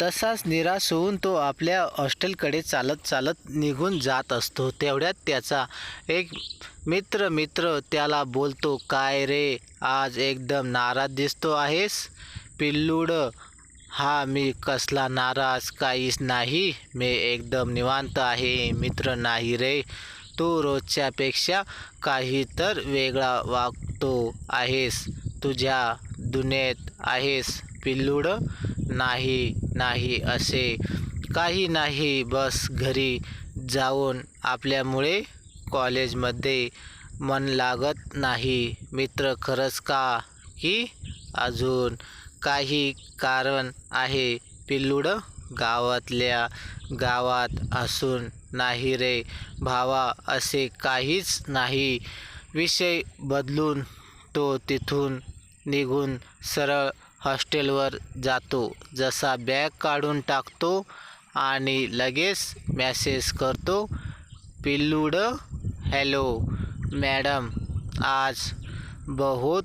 तसाच निराश होऊन तो आपल्या हॉस्टेलकडे चालत चालत निघून जात असतो. तेवढ्यात त्याचा एक मित्र त्याला बोलतो, "काय रे, आज एकदम नाराज दिसतो आहेस?" "पिल्लूड, हा मी कसला नाराज, काहीच नाही. मी एकदम निवांत आहे." "मित्र नाही रे, तू रोजच्यापेक्षा काही तर वेगळा वागतो आहेस. तुझ्या दुनियेत आहेस." "पिल्लूड, नाही नाही, असे काही नाही. बस घरी जाऊन आपल्यामुळे कॉलेजमध्ये मन लागत नाही." "मित्र, खरंच का, की अजून काही कारण आहे?" "पिल्लूड, गावातल्या गावात असून नाही रे भावा, असे काहीच नाही." विषय बदलून तो तिथून निघून सरळ हॉस्टेलवर जातो. जसा बॅग काढून टाकतो आणि लगेच मेसेज करतो, "पिल्लूड, हेलो मैडम, आज बहुत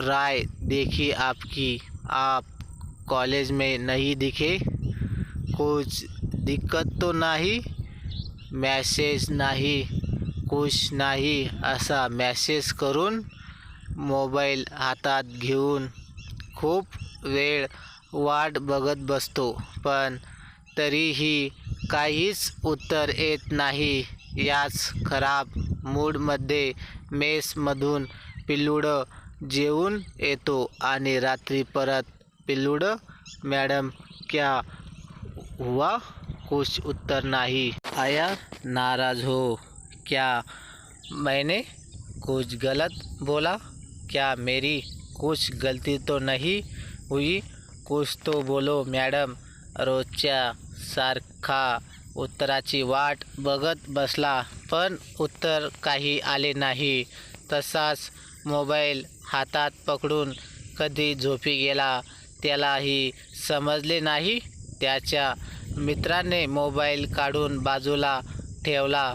राय देखी आपकी, आप कॉलेज में नहीं दिखे, कुछ दिक्कत तो नहीं?" मेसेज नाही, कुछ नाही असा मेसेज करून मोबाईल हातात घेऊन खूप वेळ वाट बघत बसतो. पण तरीही काहीच उत्तर येत नाही. याच खराब मूडमध्ये मेसमधून पिल्लूड जेवून येतो आणि रात्री परत, "पिल्लूड मैडम, क्या हुआ?" कुछ उत्तर नहीं. "आया, नाराज हो क्या? मैंने कुछ गलत बोला क्या? मेरी कुछ गलती तो नहीं हुई? कुछ तो बोलो मॅडम." रोजच्या सारखा उत्तराची वाट बघत बसला, पण उत्तर काही आले नाही. तसाच मोबाईल हातात पकडून कधी झोपी गेला, त्यालाही समजले नाही. त्याच्या मित्राने मोबाईल काढून बाजूला ठेवला.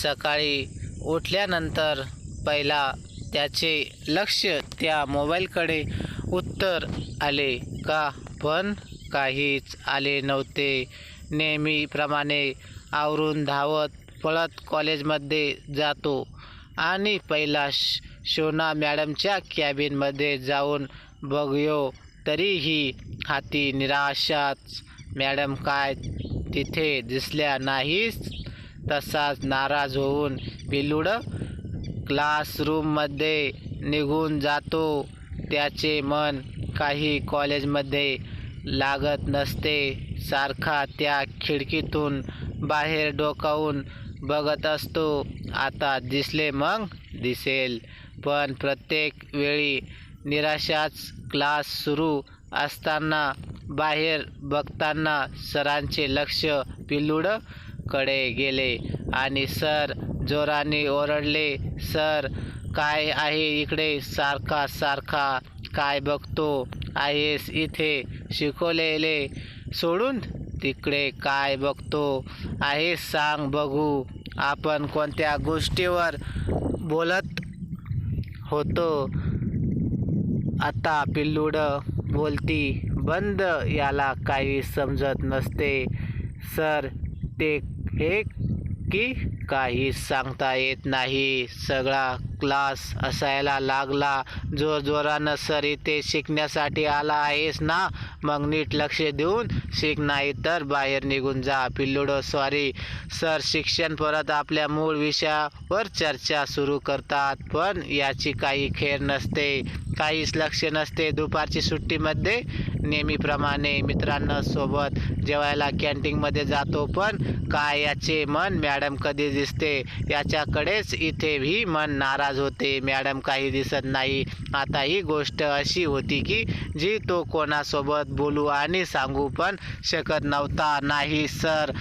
सकाळी उठल्यानंतर पहिला त्याचे लक्ष त्या मोबाईलकडे. उत्तर आले का? पण काहीच आले नव्हते. नेहमीप्रमाणे आवरून धावत पळत कॉलेजमध्ये जातो आणि पहिला शोना मॅडमच्या कॅबिनमध्ये जाऊन बघ्यो, तरीही हाती निराशाच. मॅडम काय तिथे दिसल्या नाहीत. तसाच नाराज होऊन पिल्लूड क्लासरूममध्ये निघून जातो. त्याचे मन काही कॉलेजमध्ये लागत नसते. सारखा त्या खिडकीतून बाहेर डोकावून बघत असतो. आता दिसले मग दिसेल, पण प्रत्येक वेळी निराशाच. क्लास सुरू असताना बाहेर बघताना सरांचे लक्ष पिल्लूड कडे गेले आणि सर जोराने ओरडले, "सर, काय आहे इकडे सारखा सारखा? काय बघतो आहेस इथे? शिकवलेले सोडून तिकडे काय बघतो आहेस? सांग बघू, आपण कोणत्या गोष्टीवर बोलत होतो?" आता पिल्लूड बोलती बंद. याला काही समजत नसते. "सर, ते हे की काहीच सांगता येत नाही." सगळा क्लास हसायला लागला जोरजोरानं. "सर, इथे शिकण्यासाठी आला आहेस ना? मग नीट लक्ष देऊन शिक, नाही तर बाहेर निघून जा." पिल्लूड, "सॉरी सर." शिक्षक परत आपल्या मूळ विषयावर चर्चा सुरू करतात, पण याची काही खैर नसते. काहीच लक्ष नसते. दुपारची सुट्टीमध्ये नेहमीप्रमाणे मित्रांसोबत जेवायला कॅन्टीनमध्ये जातो, पण काय याचे मन मॅडम कधी दिसते याच्याकडेच. इथेही मन नाराज होते. मॅडम काही दिसत नाही. आता ही गोष्ट अशी होती की जी तो कोणासोबत बोलू आणि सांगू पण शकत नव्हता. "नाही सर,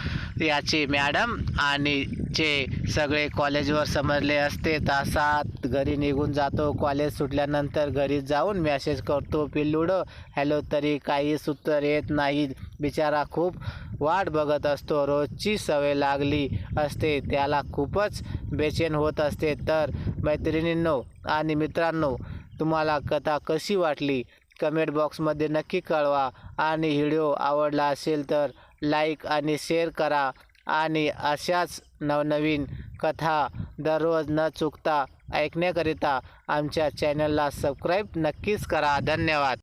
याचे मॅडम आणि चे सगळे कॉलेजवर समजले असते." तासात घरी निघून जातो. कॉलेज सुटल्यानंतर घरी जाऊन मेसेज करतो पिल्लूड, "हॅलो." तरी काहीच उत्तर येत नाही. बिचारा खूप वाट बघत असतो. रोजची सवय लागली असते. त्याला खूपच बेचैन होत असते. तर मैत्रिणींनो आणि मित्रांनो, तुम्हाला कथा कशी वाटली कमेंट बॉक्समध्ये नक्की कळवा आणि व्हिडिओ आवडला असेल तर लाईक आणि शेअर करा आणि अशाच नवनवीन कथा दररोज न चुकता ऐकण्याकरिता आमच्या चॅनलला सबस्क्राईब नक्कीच करा. धन्यवाद.